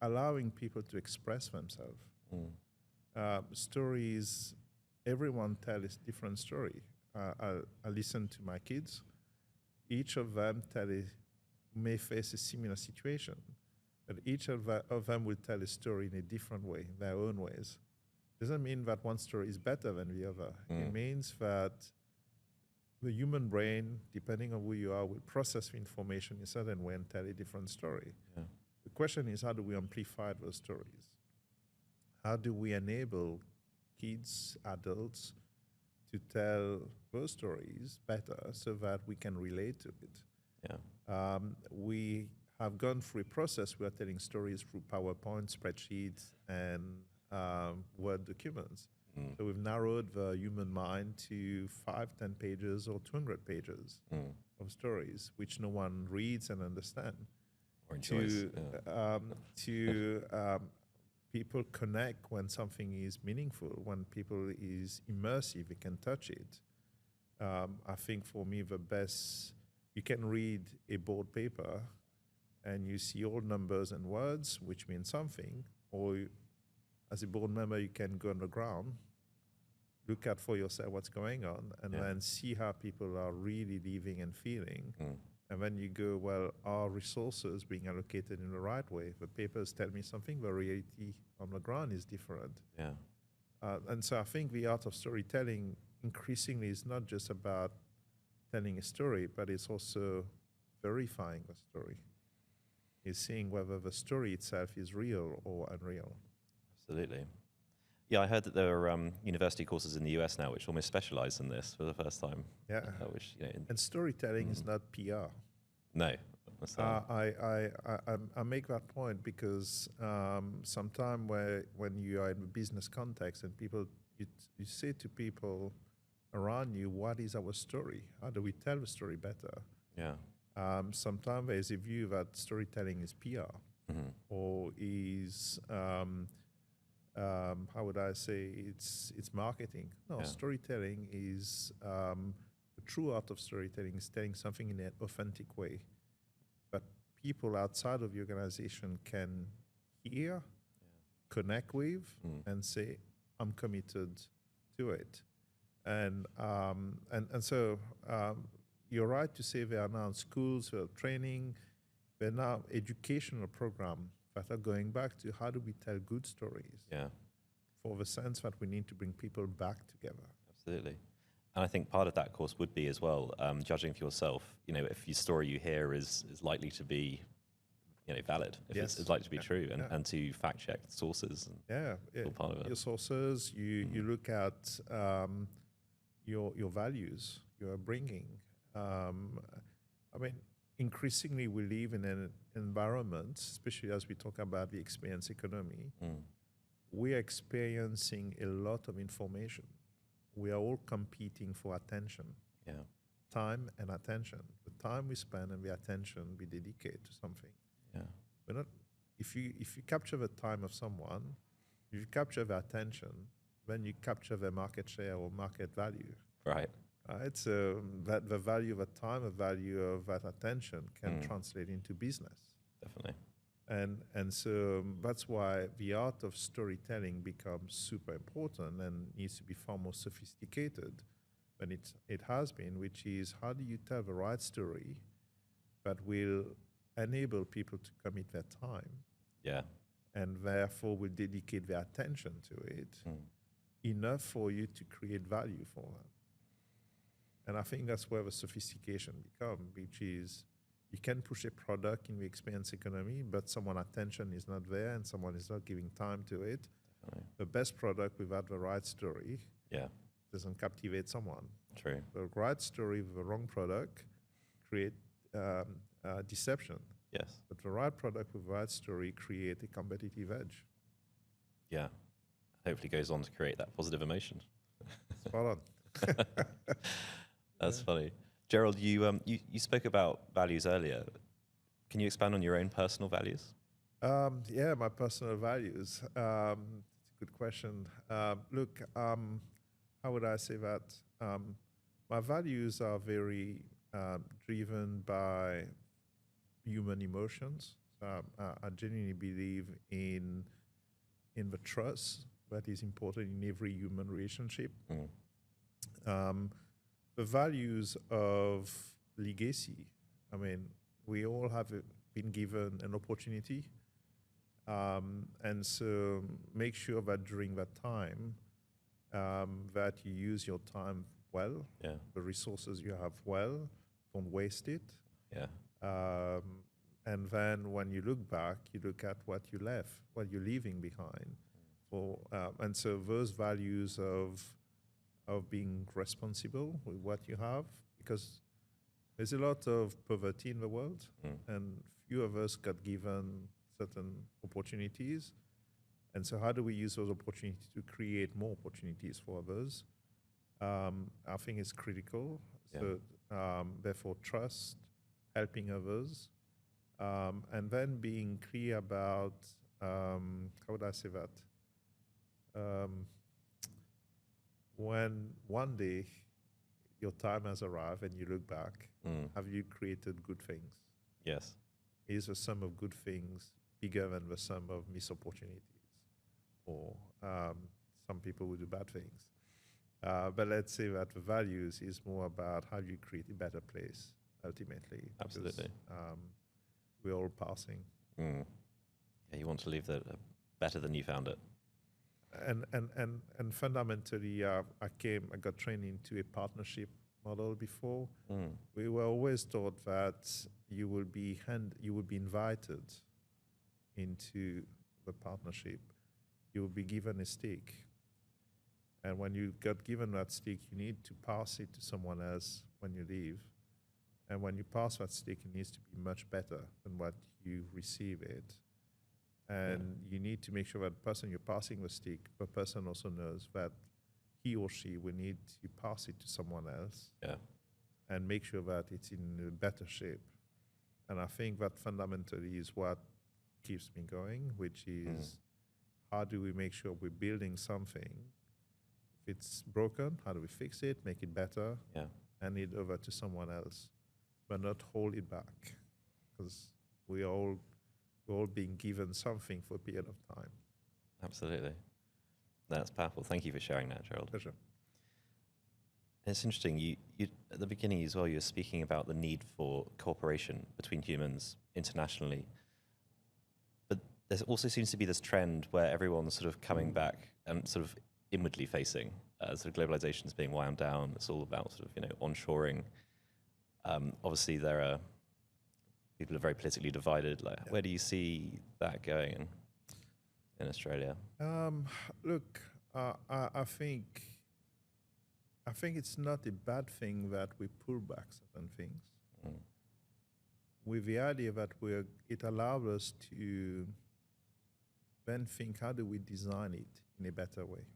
allowing people to express themselves. Mm. Stories, everyone tells a different story. I listen to my kids. Each of them may face a similar situation, but each of them will tell a story in a different way, their own ways. Doesn't mean that one story is better than the other. It means that the human brain, depending on who you are, will process the information in a certain way and tell a different story. Yeah. The question is, how do we amplify those stories? How do we enable kids, adults, to tell those stories better so that we can relate to it? Yeah. We have gone through a process. We are telling stories through PowerPoint, spreadsheets, and Word documents. Mm. So we've narrowed the human mind to 5, 10 pages or 200 pages of stories, which no one reads and understands. Or enjoys. To people connect when something is meaningful, when people is immersive, they can touch it. I think for me the best, you can read a board paper and you see all numbers and words, which mean something, or as a board member, you can go on the ground, look at for yourself what's going on, and then see how people are really living and feeling. And then you go, well, are resources being allocated in the right way? The papers tell me something, the reality on the ground is different. Yeah. And so I think the art of storytelling increasingly is not just about telling a story, but it's also verifying the story. It's seeing whether the story itself is real or unreal. Absolutely. Yeah, I heard that there are university courses in the US now which almost specialize in this for the first time. Yeah. Which, And storytelling is not PR. No. That's not. I make that point because sometimes when you are in a business context and people, you say to people around you, what is our story? How do we tell the story better? Yeah. Sometimes there's a view that storytelling is PR or is, how would I say, it's marketing. No, storytelling is, the true art of storytelling is telling something in an authentic way that people outside of the organization can hear, connect with, and say, I'm committed to it. And so you're right to say there are now schools, there are training, there are now educational programs that are going back to how do we tell good stories. Yeah. For the sense that we need to bring people back together. Absolutely. And I think part of that course would be as well, judging for yourself, if your story you hear is likely to be, valid, if it's likely to be true, and to fact check sources. And all part of it. Your sources, you look at your values you are bringing. Increasingly we live in an environment, especially as we talk about the experience economy, we are experiencing a lot of information. We are all competing for attention, time and attention. The time we spend and the attention we dedicate to something. We're not. If you capture the time of someone, if you capture their attention, then you capture their market share or market value. Right. So that the value of that time, the value of that attention can translate into business. Definitely. And so that's why the art of storytelling becomes super important and needs to be far more sophisticated but it has been, which is how do you tell the right story that will enable people to commit their time Yeah. and therefore will dedicate their attention to it enough for you to create value for them. And I think that's where the sophistication becomes, which is you can push a product in the experience economy, but someone's attention is not there and someone is not giving time to it. Definitely. The best product without the right story doesn't captivate someone. True. The right story with the wrong product create deception. Yes. But the right product with the right story create a competitive edge. Yeah. Hopefully goes on to create that positive emotion. Spot on. That's funny. Gerald, you spoke about values earlier. Can you expand on your own personal values? Yeah, my personal values. It's a good question. Look, how would I say that? My values are very driven by human emotions. I genuinely believe in the trust that is important in every human relationship. The values of legacy. I mean, we all have been given an opportunity. And so make sure that during that time that you use your time well, the resources you have well, don't waste it. Yeah. And then when you look back, you look at what you left, what you're leaving behind. And so those values of being responsible with what you have, because there's a lot of poverty in the world, and few of us got given certain opportunities. And so how do we use those opportunities to create more opportunities for others? I think it's critical. Yeah. So therefore trust, helping others, and then being clear about, how would I say that? When one day your time has arrived and you look back, have you created good things? Yes. Is the sum of good things bigger than the sum of missed opportunities? Or some people will do bad things. But let's say that the values is more about how you create a better place, ultimately. Absolutely. Because, we're all passing. Yeah, you want to leave that better than you found it. And fundamentally, I got trained into a partnership model before. We were always taught that you will be invited into the partnership. You will be given a stake, and when you got given that stake, you need to pass it to someone else when you leave. And when you pass that stake, it needs to be much better than what you receive it. And you need to make sure that the person you're passing the stick, the person also knows that he or she will need to pass it to someone else and make sure that it's in a better shape. And I think that fundamentally is what keeps me going, which is how do we make sure we're building something? If it's broken, how do we fix it, make it better, hand it over to someone else, but not hold it back? Because we're all being given something for a period of time. Absolutely. That's powerful. Thank you for sharing that, Gerald. Pleasure. It's interesting. You at the beginning as well, you were speaking about the need for cooperation between humans internationally. But there also seems to be this trend where everyone's sort of coming back and sort of inwardly facing. Sort of globalization is being wound down. It's all about sort of, onshoring. Obviously, people are very politically divided. Like, where do you see that going in Australia? Look, I think it's not a bad thing that we pull back certain things, with the idea that it allows us to then think, how do we design it in a better way?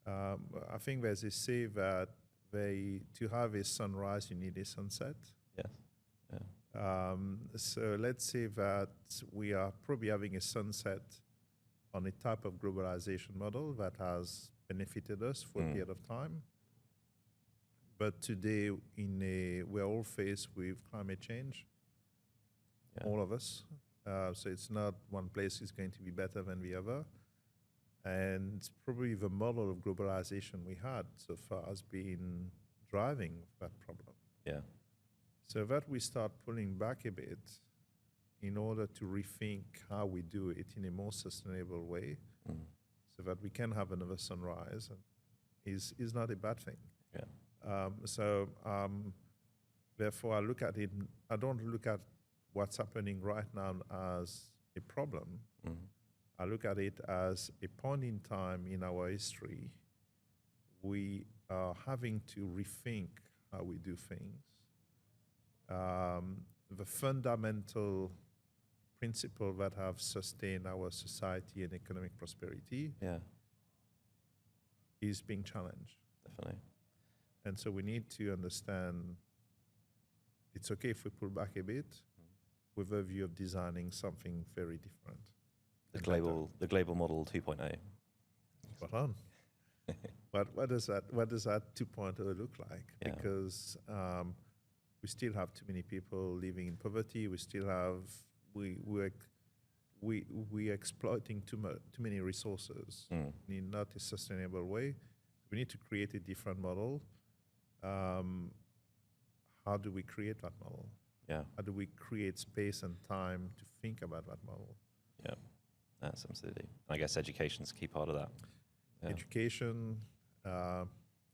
I think there's a say that to have a sunrise, you need a sunset. Yes. Yeah. So let's say that we are probably having a sunset on a type of globalization model that has benefited us for a period of time. But today, we're all faced with climate change, all of us. So it's not one place is going to be better than the other. And probably the model of globalization we had so far has been driving that problem. Yeah. So that we start pulling back a bit in order to rethink how we do it in a more sustainable way, so that we can have another sunrise is not a bad thing. Yeah. Therefore, I look at it, I don't look at what's happening right now as a problem. I look at it as a point in time in our history. We are having to rethink how we do things. The fundamental principles that have sustained our society and economic prosperity is being challenged. Definitely. And so we need to understand it's okay if we pull back a bit with a view of designing something very different. The global model 2.0. Spot on. What does that 2.0 look like? Yeah. Because we still have too many people living in poverty. We still have we exploiting too many resources in not a sustainable way. We need to create a different model. How do we create that model? Yeah. How do we create space and time to think about that model? Yeah, that's absolutely. I guess education's a key part of that. Yeah. Education,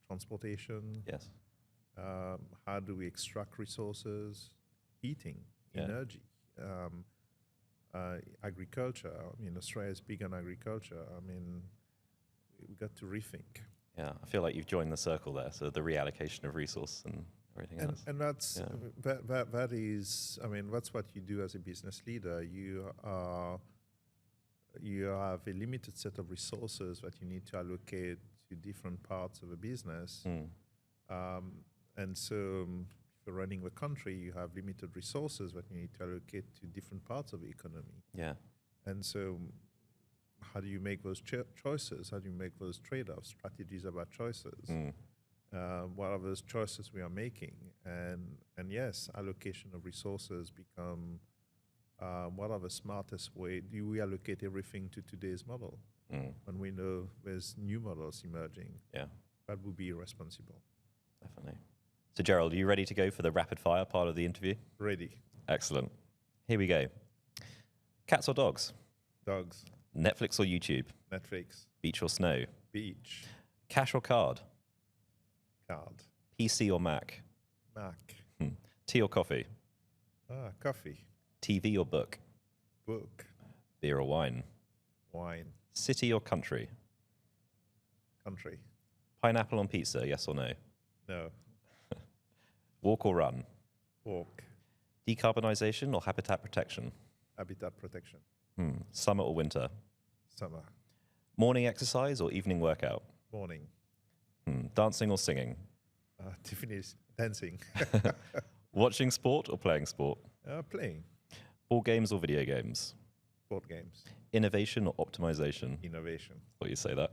transportation. Yes. How do we extract resources? Heating, energy, agriculture. I mean, Australia is big on agriculture. I mean, we got to rethink. Yeah, I feel like you've joined the circle there. So the reallocation of resource and everything else. And that's that is. I mean, that's what you do as a business leader. You have a limited set of resources that you need to allocate to different parts of a business. And so if you're running the country, you have limited resources that you need to allocate to different parts of the economy. Yeah. And so how do you make those choices? How do you make those trade-offs, strategies about choices? What are those choices we are making? And yes, allocation of resources become what are the smartest way? Do we allocate everything to today's model when we know there's new models emerging? Yeah. That would be irresponsible. Definitely. So Gerald, are you ready to go for the rapid fire part of the interview? Ready. Excellent. Here we go. Cats or dogs? Dogs. Netflix or YouTube? Netflix. Beach or snow? Beach. Cash or card? Card. PC or Mac? Mac. Tea or coffee? Coffee. TV or book? Book. Beer or wine? Wine. City or country? Country. Pineapple on pizza, yes or no? No. Walk or run? Walk. Decarbonisation or habitat protection? Habitat protection. Summer or winter? Summer. Morning exercise or evening workout? Morning. Dancing or singing? Definitely dancing. Watching sport or playing sport? Playing. Board games or video games? Board games. Innovation or optimization? Innovation. Thought you say that.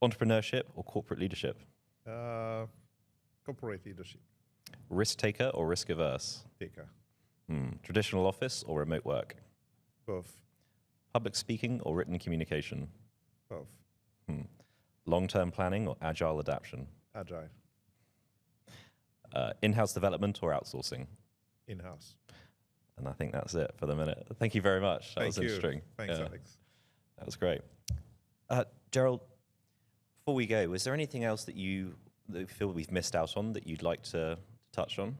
Entrepreneurship or corporate leadership? Corporate leadership. Risk taker or risk averse? Taker. Traditional office or remote work? Both. Public speaking or written communication? Both. Long-term planning or agile adaptation? Agile. In-house development or outsourcing? In-house. And I think that's it for the minute. Thank you very much. That was interesting. Thanks, Alex. That was great. Gerald, before we go, was there anything else that you feel we've missed out on that you'd like to touch on?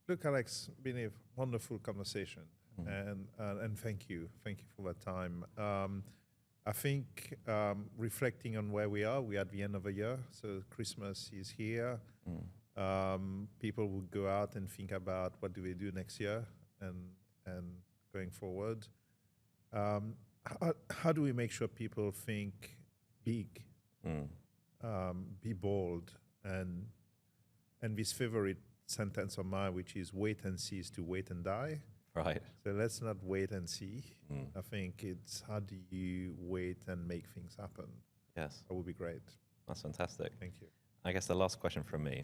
Look, Alex, been a wonderful conversation, and thank you for that time. I think reflecting on where we are, we're at the end of the year, so Christmas is here. People will go out and think about what do they do next year and going forward. How do we make sure people think big, be bold, and this favorite sentence of mine, which is wait and see is to wait and die. Right. So let's not wait and see. I think it's how do you wait and make things happen? Yes. That would be great. That's fantastic. Thank you. I guess the last question from me.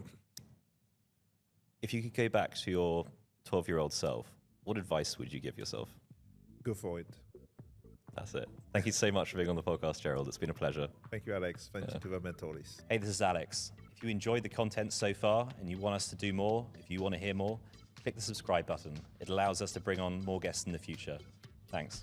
If you could go back to your 12-year-old self, what advice would you give yourself? Go for it. That's it. Thank you so much for being on the podcast, Gerald. It's been a pleasure. Thank you, Alex. Thank you to the Mentor List. Hey, this is Alex. If you enjoyed the content so far and you want us to do more, if you want to hear more, click the subscribe button. It allows us to bring on more guests in the future. Thanks.